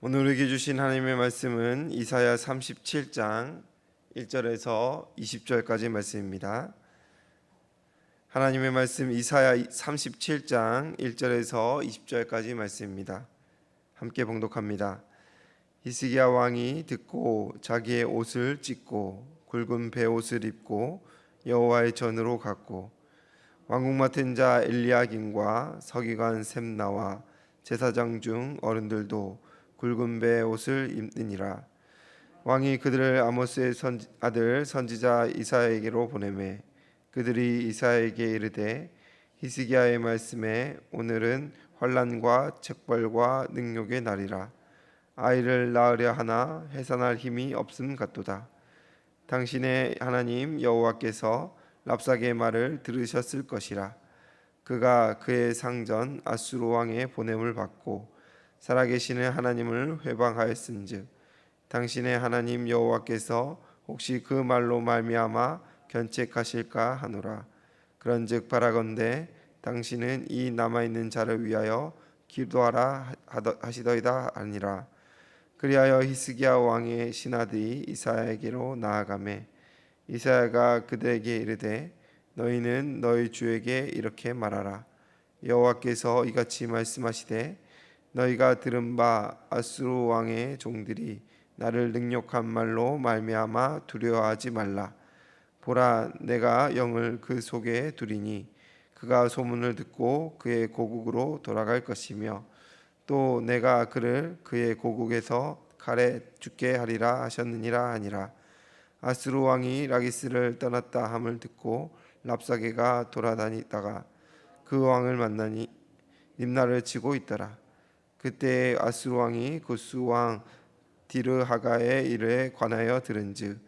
오늘 우리에게 주신 하나님의 말씀은 이사야 37장 1절에서 20절까지 말씀입니다. 하나님의 말씀 이사야 37장 1절에서 20절까지 말씀입니다. 함께 봉독합니다. 히스기야 왕이 듣고 자기의 옷을 찢고 굵은 베옷을 입고 여호와의 전으로 갔고 왕국 맡은 자 엘리야김과 서기관 셈나와 제사장 중 어른들도 굵은 베옷을 입느니라. 왕이 그들을 아모스의 아들 선지자 이사야에게로 보내매 그들이 이사야에게 이르되 히스기야의 말씀에 오늘은 환난과 책벌과 능욕의 날이라. 아이를 낳으려 하나 해산할 힘이 없음 같도다. 당신의 하나님 여호와께서 랍사게의 말을 들으셨을 것이라. 그가 그의 상전 아수르 왕의 보냄을 받고 살아계시는 하나님을 회방하였은즉 당신의 하나님 여호와께서 혹시 그 말로 말미암아 견책하실까 하노라. 그런즉 바라건대 당신은 이 남아있는 자를 위하여 기도하라 하시더이다 아니라. 그리하여 히스기야 왕의 신하들이 이사야에게로 나아가매 이사야가 그들에게 이르되 너희는 너희 주에게 이렇게 말하라. 여호와께서 이같이 말씀하시되 너희가 들은 바 아수르 왕의 종들이 나를 능욕한 말로 말미암아 두려워하지 말라. 보라, 내가 영을 그 속에 두리니 그가 소문을 듣고 그의 고국으로 돌아갈 것이며 또 내가 그를 그의 고국에서 칼에 죽게 하리라 하셨느니라 하니라. 아수르 왕이 라기스를 떠났다 함을 듣고 랍사게가 돌아다니다가 그 왕을 만나니 림나를 치고 있더라. 그때 아수르 왕이 구스 왕 디르하가의 일에 관하여 들은즉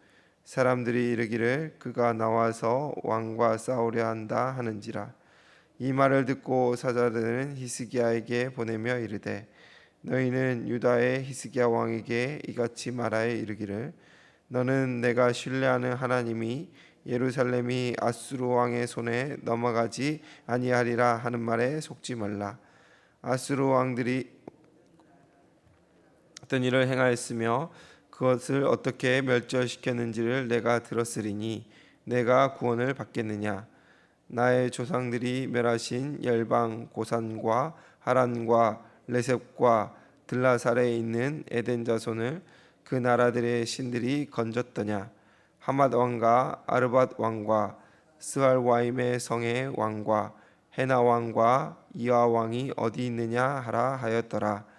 사람들이 이르기를 그가 나와서 왕과 싸우려 한다 하는지라. 이 말을 듣고 사자들은 히스기야에게 보내며 이르되 너희는 유다의 히스기야 왕에게 이같이 말하여 이르기를 너는 내가 신뢰하는 하나님이 예루살렘이 아수르 왕의 손에 넘어가지 아니하리라 하는 말에 속지 말라. 아수르 왕들이 어떤 일을 행하였으며 그것을 어떻게 멸절시켰는지를 내가 들었으리니 내가 구원을 받겠느냐. 나의 조상들이 멸하신 열방 고산과 하란과 레셉과 들라살에 있는 에덴 자손을 그 나라들의 신들이 건졌더냐. 하맛 왕과 아르밧 왕과 스알와임의 성의 왕과 헤나 왕과 이와 왕이 어디 있느냐 하라 하였더라.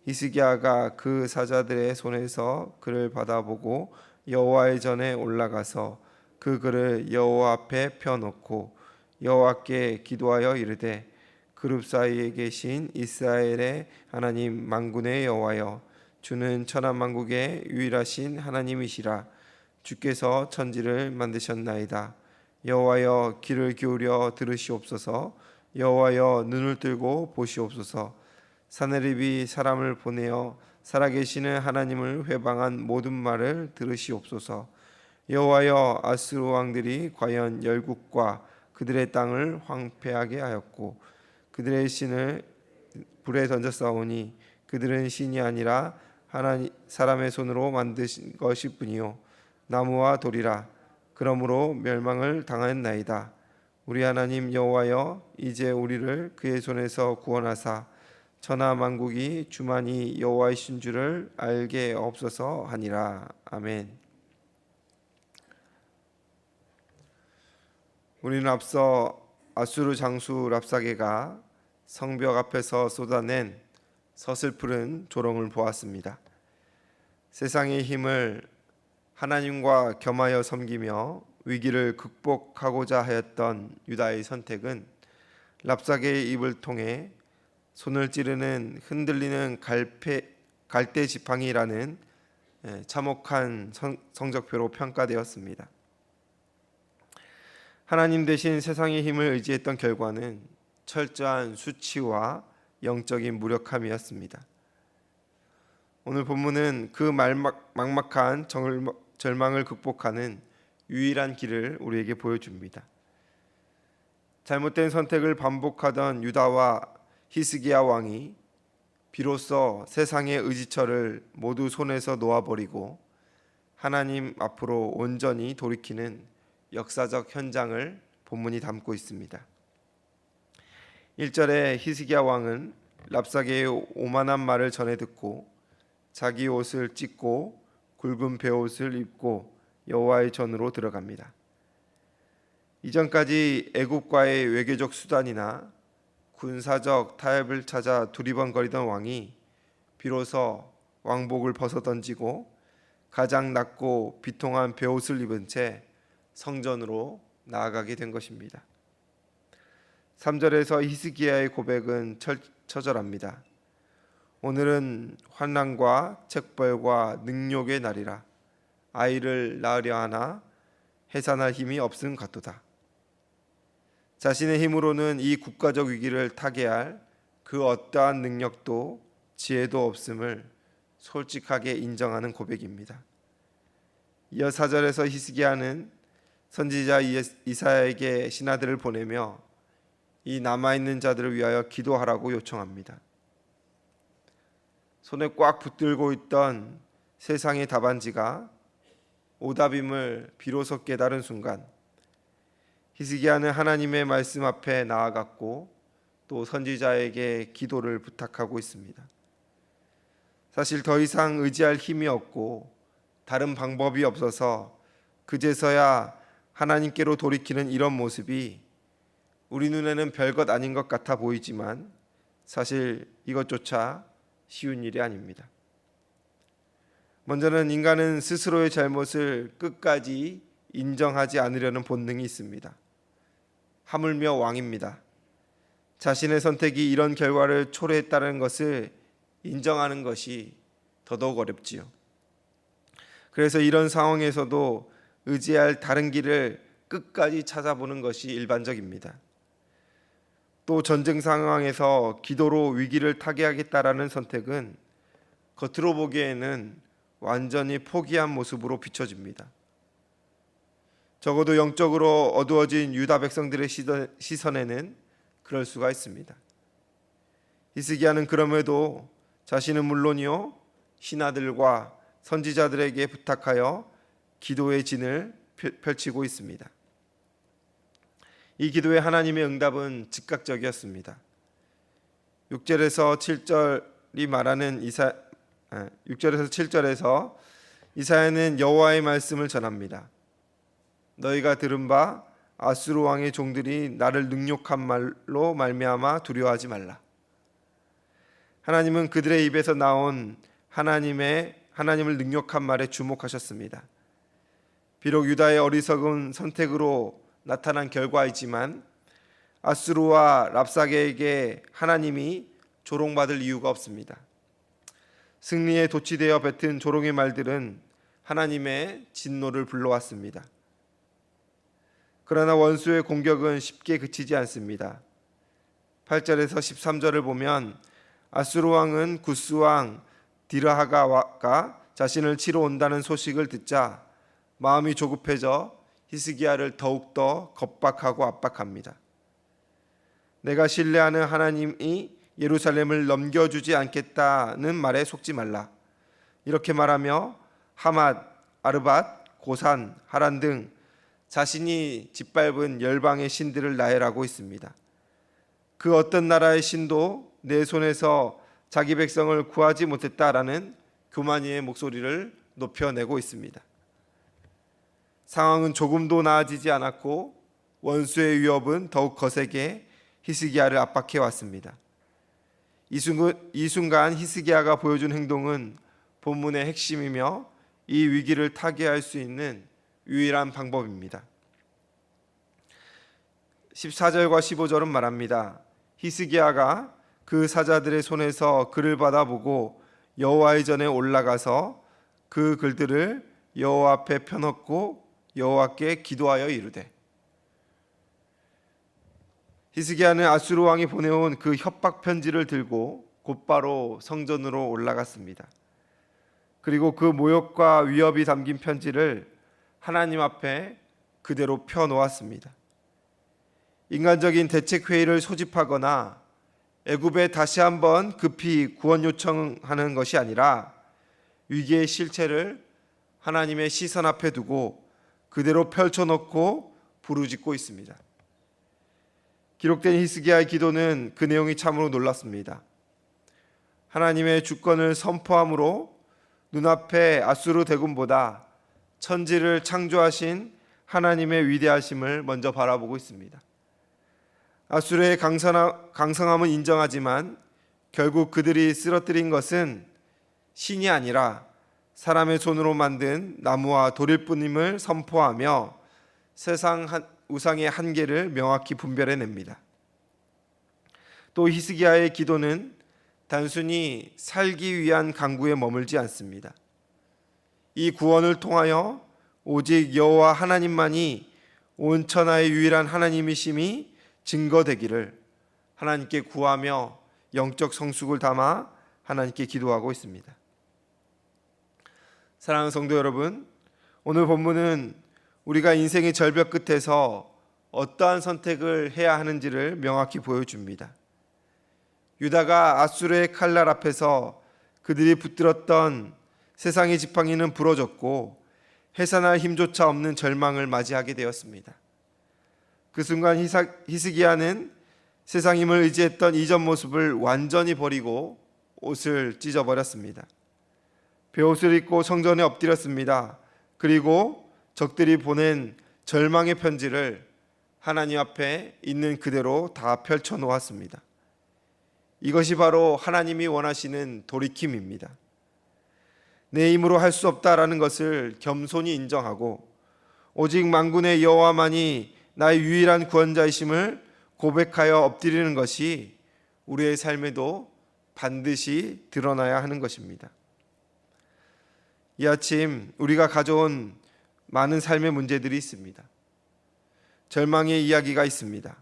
히스기야가 그 사자들의 손에서 그를 받아보고 여호와의 전에 올라가서 그 글을 여호와 앞에 펴놓고 여호와께 기도하여 이르되 그룹 사이에 계신 이스라엘의 하나님 만군의 여호와여, 주는 천하만국의 유일하신 하나님이시라. 주께서 천지를 만드셨나이다. 여호와여, 귀를 기울여 들으시옵소서. 여호와여, 눈을 뜨고 보시옵소서. 사내립이 사람을 보내어 살아계시는 하나님을 회방한 모든 말을 들으시옵소서. 여호와여, 아수르 왕들이 과연 열국과 그들의 땅을 황폐하게 하였고 그들의 신을 불에 던졌사오니 그들은 신이 아니라 하나님 사람의 손으로 만드신 것일 뿐이요 나무와 돌이라. 그러므로 멸망을 당하였나이다. 우리 하나님 여호와여, 이제 우리를 그의 손에서 구원하사 천하 만국이 주만이 여호와이신 줄을 알게 없어서 하니라. 아멘. 우리는 앞서 아수르 장수 랍사게가 성벽 앞에서 쏟아낸 서슬프른 조롱을 보았습니다. 세상의 힘을 하나님과 겸하여 섬기며 위기를 극복하고자 하였던 유다의 선택은 랍사게의 입을 통해 손을 찌르는 흔들리는 갈대 지팡이라는 참혹한 성적표로 평가되었습니다. 하나님 대신 세상의 힘을 의지했던 결과는 철저한 수치와 영적인 무력함이었습니다. 오늘 본문은 그 막막한 절망을 극복하는 유일한 길을 우리에게 보여줍니다. 잘못된 선택을 반복하던 유다와 히스기야 왕이 비로소 세상의 의지처를 모두 손에서 놓아버리고 하나님 앞으로 온전히 돌이키는 역사적 현장을 본문이 담고 있습니다. 1절에 히스기야 왕은 랍사게의 오만한 말을 전해 듣고 자기 옷을 찢고 굵은 베옷을 입고 여호와의 전으로 들어갑니다. 이전까지 애국과의 외교적 수단이나 군사적 타협을 찾아 두리번거리던 왕이 비로소 왕복을 벗어던지고 가장 낮고 비통한 베옷을 입은 채 성전으로 나아가게 된 것입니다. 3절에서 히스기야의 고백은 처절합니다. 오늘은 환난과 책벌과 능욕의 날이라 아이를 낳으려 하나 해산할 힘이 없음 같도다. 자신의 힘으로는 이 국가적 위기를 타개할 그 어떠한 능력도 지혜도 없음을 솔직하게 인정하는 고백입니다. 이어 4절에서 히스기야는 선지자 이사야에게 신하들을 보내며 이 남아있는 자들을 위하여 기도하라고 요청합니다. 손에 꽉 붙들고 있던 세상의 답안지가 오답임을 비로소 깨달은 순간 히스기야는 하나님의 말씀 앞에 나아갔고 또 선지자에게 기도를 부탁하고 있습니다. 사실 더 이상 의지할 힘이 없고 다른 방법이 없어서 그제서야 하나님께로 돌이키는 이런 모습이 우리 눈에는 별것 아닌 것 같아 보이지만 사실 이것조차 쉬운 일이 아닙니다. 먼저는 인간은 스스로의 잘못을 끝까지 인정하지 않으려는 본능이 있습니다. 하물며 왕입니다. 자신의 선택이 이런 결과를 초래했다는 것을 인정하는 것이 더더욱 어렵지요. 그래서 이런 상황에서도 의지할 다른 길을 끝까지 찾아보는 것이 일반적입니다. 또 전쟁 상황에서 기도로 위기를 타개하겠다라는 선택은 겉으로 보기에는 완전히 포기한 모습으로 비춰집니다. 적어도 영적으로 어두워진 유다 백성들의 시선에는 그럴 수가 있습니다. 히스기야는 그럼에도 자신은 물론이요 신하들과 선지자들에게 부탁하여 기도의 진을 펼치고 있습니다. 이 기도에 하나님의 응답은 즉각적이었습니다. 6절에서 7절이 말하는 6절에서 7절에서 이사야는 여호와의 말씀을 전합니다. 너희가 들은 바 아수르 왕의 종들이 나를 능욕한 말로 말미암아 두려워하지 말라. 하나님은 그들의 입에서 나온 하나님을 능욕한 말에 주목하셨습니다. 비록 유다의 어리석은 선택으로 나타난 결과이지만 아수르와 랍사게에게 하나님이 조롱받을 이유가 없습니다. 승리에 도취되어 뱉은 조롱의 말들은 하나님의 진노를 불러왔습니다. 그러나 원수의 공격은 쉽게 그치지 않습니다. 8절에서 13절을 보면 아수르 왕은 구스 왕 디르하가가 자신을 치러 온다는 소식을 듣자 마음이 조급해져 히스기야를 더욱더 겁박하고 압박합니다. 내가 신뢰하는 하나님이 예루살렘을 넘겨주지 않겠다는 말에 속지 말라. 이렇게 말하며 하맛, 아르밧, 고산, 하란 등 자신이 짓밟은 열방의 신들을 나열하고 있습니다. 그 어떤 나라의 신도 내 손에서 자기 백성을 구하지 못했다라는 교만이의 목소리를 높여내고 있습니다. 상황은 조금도 나아지지 않았고 원수의 위협은 더욱 거세게 히스기야를 압박해 왔습니다. 이 순간 히스기야가 보여준 행동은 본문의 핵심이며 이 위기를 타개할 수 있는 유일한 방법입니다. 14절과 15절은 말합니다. 히스기야가 그 사자들의 손에서 글을 받아보고 여호와의 전에 올라가서 그 글들을 여호와 앞에 펴놓고 여호와께 기도하여 이르되. 히스기야는 아수르 왕이 보내온 그 협박 편지를 들고 곧바로 성전으로 올라갔습니다. 그리고 그 모욕과 위협이 담긴 편지를 하나님 앞에 그대로 펴놓았습니다. 인간적인 대책 회의를 소집하거나 애굽에 다시 한번 급히 구원 요청하는 것이 아니라 위기의 실체를 하나님의 시선 앞에 두고 그대로 펼쳐놓고 부르짖고 있습니다. 기록된 히스기야의 기도는 그 내용이 참으로 놀랐습니다. 하나님의 주권을 선포함으로 눈앞에 아수르 대군보다 천지를 창조하신 하나님의 위대하심을 먼저 바라보고 있습니다. 아수르의 강성함은 인정하지만 결국 그들이 쓰러뜨린 것은 신이 아니라 사람의 손으로 만든 나무와 돌일 뿐임을 선포하며 세상 우상의 한계를 명확히 분별해냅니다. 또 히스기야의 기도는 단순히 살기 위한 간구에 머물지 않습니다. 이 구원을 통하여 오직 여호와 하나님만이 온 천하의 유일한 하나님이심이 증거되기를 하나님께 구하며 영적 성숙을 담아 하나님께 기도하고 있습니다. 사랑하는 성도 여러분, 오늘 본문은 우리가 인생의 절벽 끝에서 어떠한 선택을 해야 하는지를 명확히 보여줍니다. 유다가 아수르의 칼날 앞에서 그들이 붙들었던 세상의 지팡이는 부러졌고 해산할 힘조차 없는 절망을 맞이하게 되었습니다. 그 순간 히스기야는 세상 힘을 의지했던 이전 모습을 완전히 버리고 옷을 찢어버렸습니다. 베옷을 입고 성전에 엎드렸습니다. 그리고 적들이 보낸 절망의 편지를 하나님 앞에 있는 그대로 다 펼쳐 놓았습니다. 이것이 바로 하나님이 원하시는 돌이킴입니다. 내 힘으로 할 수 없다라는 것을 겸손히 인정하고 오직 만군의 여호와만이 나의 유일한 구원자이심을 고백하여 엎드리는 것이 우리의 삶에도 반드시 드러나야 하는 것입니다. 이 아침 우리가 가져온 많은 삶의 문제들이 있습니다. 절망의 이야기가 있습니다.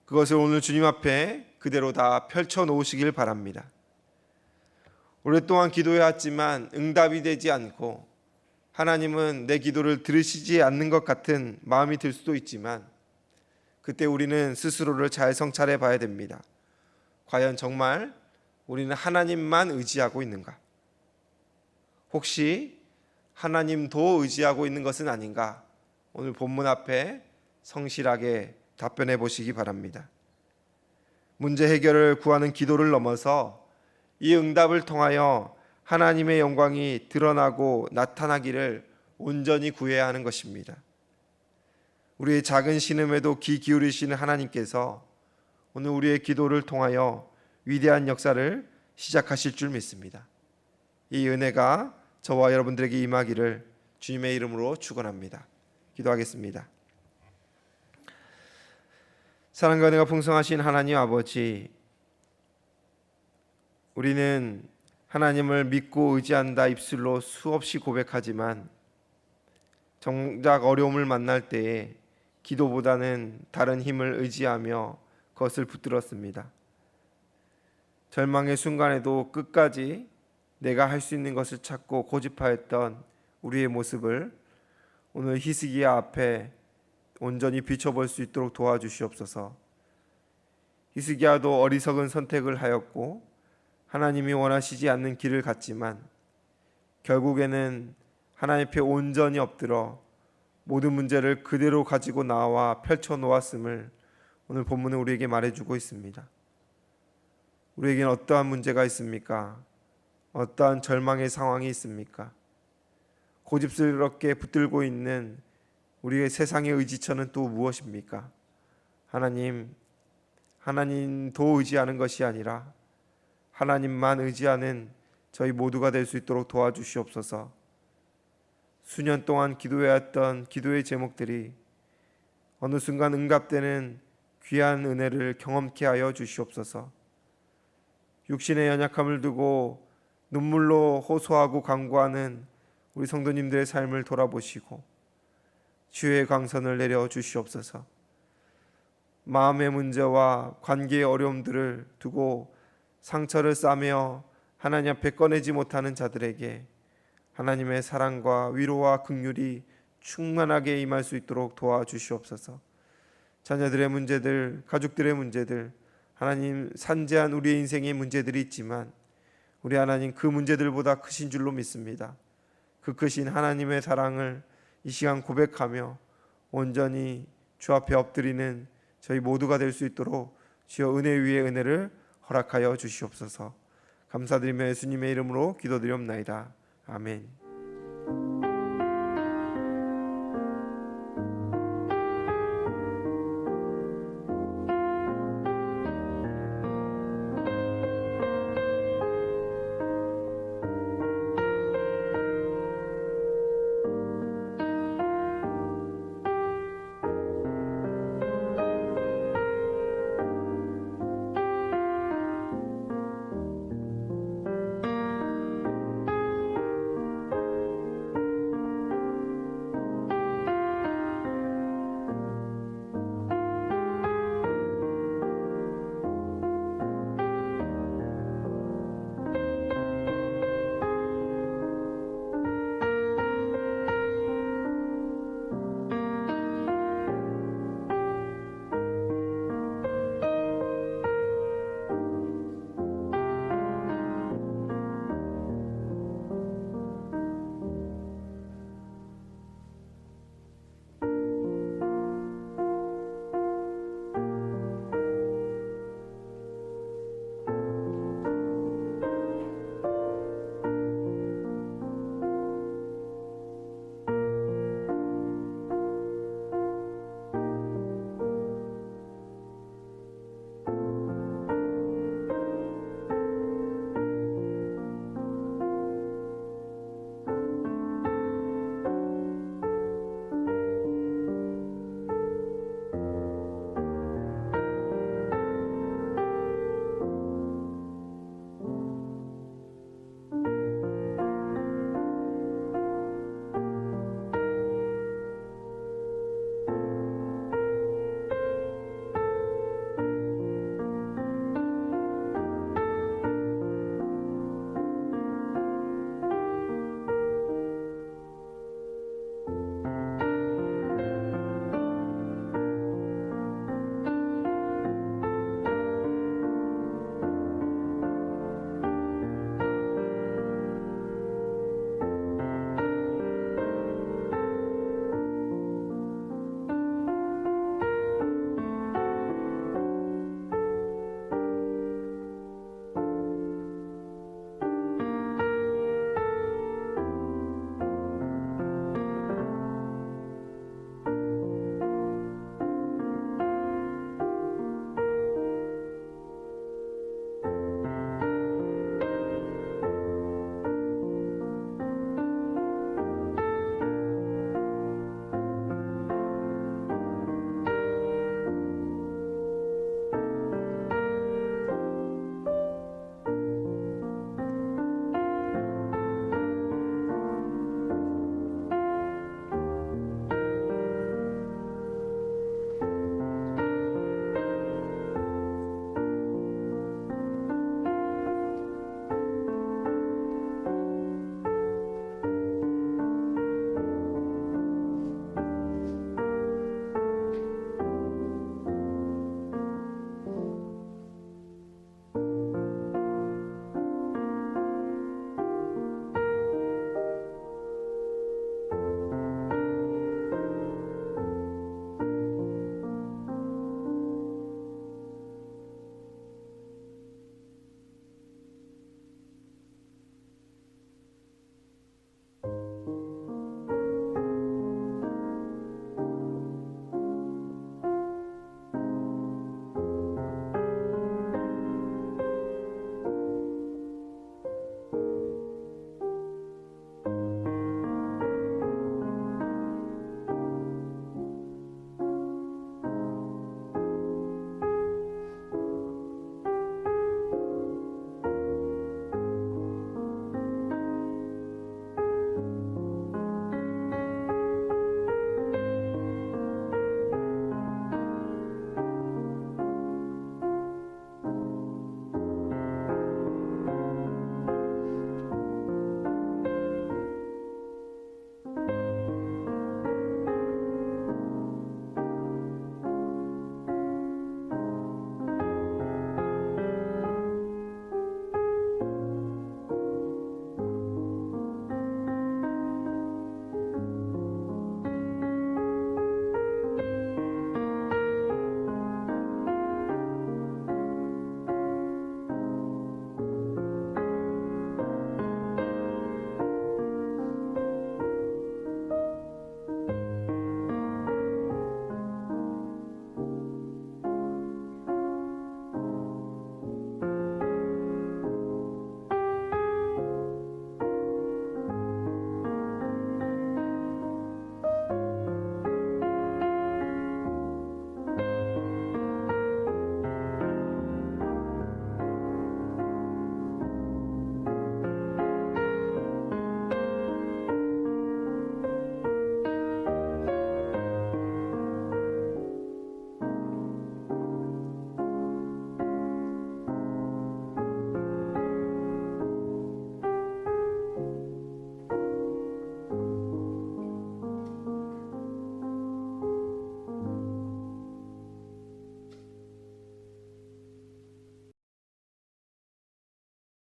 그것을 오늘 주님 앞에 그대로 다 펼쳐 놓으시길 바랍니다. 오랫동안 기도해왔지만 응답이 되지 않고 하나님은 내 기도를 들으시지 않는 것 같은 마음이 들 수도 있지만 그때 우리는 스스로를 잘 성찰해 봐야 됩니다. 과연 정말 우리는 하나님만 의지하고 있는가? 혹시 하나님도 의지하고 있는 것은 아닌가? 오늘 본문 앞에 성실하게 답변해 보시기 바랍니다. 문제 해결을 구하는 기도를 넘어서 이 응답을 통하여 하나님의 영광이 드러나고 나타나기를 온전히 구해야 하는 것입니다. 우리의 작은 신음에도 귀 기울이시는 하나님께서 오늘 우리의 기도를 통하여 위대한 역사를 시작하실 줄 믿습니다. 이 은혜가 저와 여러분들에게 임하기를 주님의 이름으로 축원합니다. 기도하겠습니다. 사랑과 은혜가 풍성하신 하나님 아버지, 우리는 하나님을 믿고 의지한다 입술로 수없이 고백하지만 정작 어려움을 만날 때에 기도보다는 다른 힘을 의지하며 그것을 붙들었습니다. 절망의 순간에도 끝까지 내가 할 수 있는 것을 찾고 고집하였던 우리의 모습을 오늘 히스기야 앞에 온전히 비춰볼 수 있도록 도와주시옵소서. 히스기야도 어리석은 선택을 하였고 하나님이 원하시지 않는 길을 갔지만 결국에는 하나님 앞에 온전히 엎드려 모든 문제를 그대로 가지고 나와 펼쳐 놓았음을 오늘 본문은 우리에게 말해주고 있습니다. 우리에게는 어떠한 문제가 있습니까? 어떠한 절망의 상황이 있습니까? 고집스럽게 붙들고 있는 우리의 세상의 의지처는 또 무엇입니까? 하나님도 의지하는 것이 아니라 하나님만 의지하는 저희 모두가 될 수 있도록 도와주시옵소서. 수년 동안 기도해왔던 기도의 제목들이 어느 순간 응답되는 귀한 은혜를 경험케 하여 주시옵소서. 육신의 연약함을 두고 눈물로 호소하고 간구하는 우리 성도님들의 삶을 돌아보시고 치유의 광선을 내려 주시옵소서. 마음의 문제와 관계의 어려움들을 두고 상처를 싸며 하나님 앞에 꺼내지 못하는 자들에게 하나님의 사랑과 위로와 긍휼이 충만하게 임할 수 있도록 도와주시옵소서. 자녀들의 문제들, 가족들의 문제들, 하나님, 산재한 우리의 인생에 문제들이 있지만 우리 하나님, 그 문제들보다 크신 줄로 믿습니다. 그 크신 하나님의 사랑을 이 시간 고백하며 온전히 주 앞에 엎드리는 저희 모두가 될 수 있도록 주여 은혜 위에 은혜를 허락하여 주시옵소서. 감사드리며 예수님의 이름으로 기도드리옵나이다. 아멘.